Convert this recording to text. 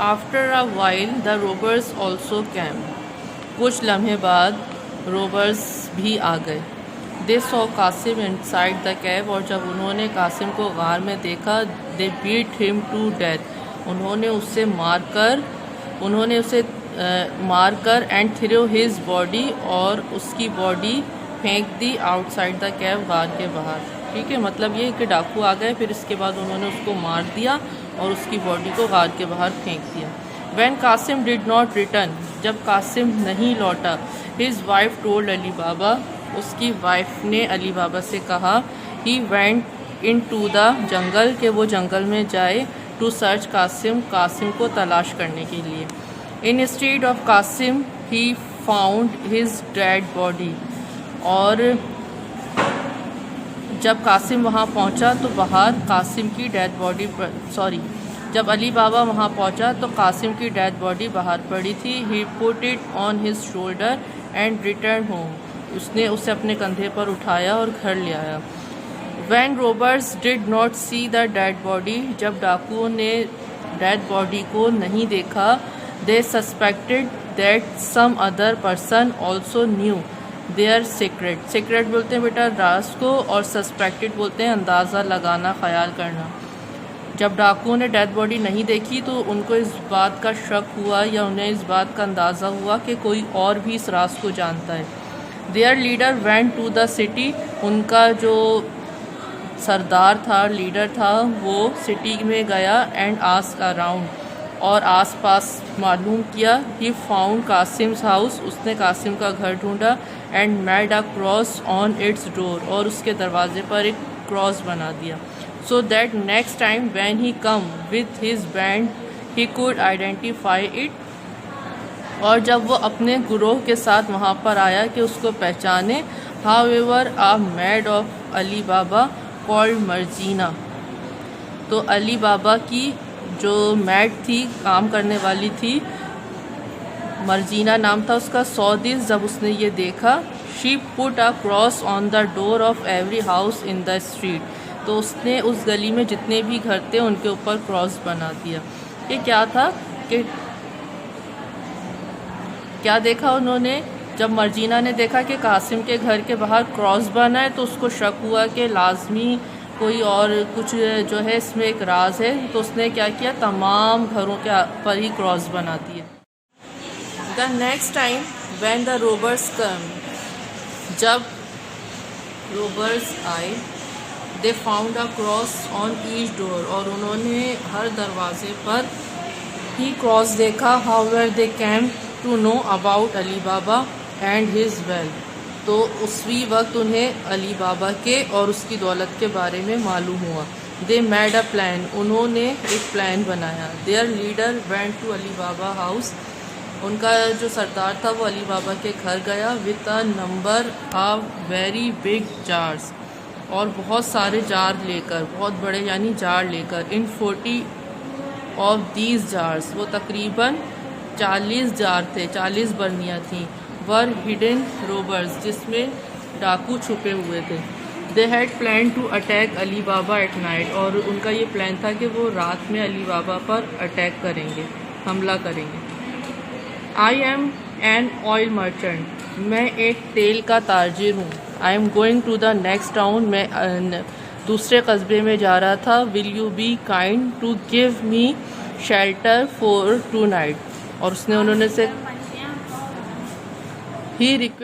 After a while the robbers also came. कुछ लम्हे बाद रोबर्स भी आ गए। They saw Kasim inside the cave, और जब उन्होंने कासिम को गार में देखा, they beat him to death, उन्होंने उसे मारकर एंड थ्रो हिज बॉडी, और उसकी बॉडी फेंक दी आउटसाइड द कैव, गार के बाहर। ठीक है, मतलब ये कि डाकू आ गए, फिर इसके बाद उन्होंने उसको मार दिया और उसकी बॉडी को गार के बाहर फेंक दिया। When Kasim did not return, जब कासिम नहीं लौटा, his wife told Ali Baba, उसकी वाइफ ने अली बाबा से कहा, he went into the jungle, के वो जंगल में जाए, टू सर्च कासिम, कासिम को तलाश करने के लिए। Instead of Kasim he found his dead body, और जब कासिम वहाँ पहुँचा तो बाहर कासिम की डेड बॉडी जब अली बाबा वहाँ पहुँचा तो कासिम की डेड बॉडी बाहर पड़ी थी। He put it on his shoulder and return home, उसने उसे अपने कंधे पर उठाया और घर ले आया। When robbers did not see the dead body, जब डाकुओं ने डेड बॉडी को नहीं देखा, they suspected that some other person also knew their secret. Secret बोलते हैं बेटा राज को, और सस्पेक्टेड बोलते हैं अंदाज़ा लगाना, ख्याल करना। जब डाकुओं ने डेड बॉडी नहीं देखी तो उनको इस बात का शक हुआ, या उन्हें इस बात का अंदाज़ा हुआ कि कोई और भी इस राज को जानता है। Their leader went to the city, उनका जो सरदार था, लीडर था, वो सिटी में गया एंड आस्क्ड अराउंड, और आसपास मालूम किया। ही फाउंड कासिम्स हाउस, उसने कासिम का घर ढूंढा, and made a cross on it's door, और उसके दरवाजे पर एक क्रॉस बना दिया। So that next time when he come with his band he could identify it, और जब वो अपने गुरोह के साथ वहाँ पर आया कि उसको पहचाने। However a made of Ali Baba called Marjina, तो अली बाबा की जो मैड थी, काम करने वाली थी, मर्जीना नाम था उसका। सॉ दिस, जब उसने ये देखा, she put a cross on the door of every house in the street, तो उसने उस गली में जितने भी घर थे उनके ऊपर क्रॉस बना दिया। ये क्या था कि क्या देखा उन्होंने, जब मर्जीना ने देखा कि कासिम के घर के बाहर क्रॉस बना है तो उसको शक हुआ कि लाजमी कोई और कुछ जो है इसमें एक राज है, तो उसने क्या किया, तमाम घरों के पर ही क्रॉस बना दिए। The next time when the robbers come, जब रोबर्स आए, they found a cross on each door, और उन्होंने हर दरवाजे पर ही क्रॉस देखा। However they came to know about Ali Baba and his wealth, तो उसी वक्त उन्हें अली बाबा के और उसकी दौलत के बारे में मालूम हुआ। दे मेड अ प्लान, उन्होंने एक प्लान बनाया। Their leader went to Ali Baba house, उनका जो सरदार था वो अली बाबा के घर गया। With a number of very big jars, और बहुत सारे जार लेकर, बहुत बड़े यानी जार लेकर। इन 40 ऑफ दीज जार्स, वो तकरीबन 40 जार थे, 40 बर्नियाँ थीं। वर हिडन रोबर्स, जिसमें डाकू छुपे हुए थे। They had plan to attack Ali Baba at night, और उनका ये प्लान था कि वो रात में अली बाबा पर अटैक करेंगे, हमला करेंगे। I am an oil merchant, मैं एक तेल का ताजिर हूँ। I am going to the next town, मैं दूसरे कस्बे में जा रहा था। Will you be kind to give me shelter for 2 night, और उन्होंने से ही रिक्वेस्ट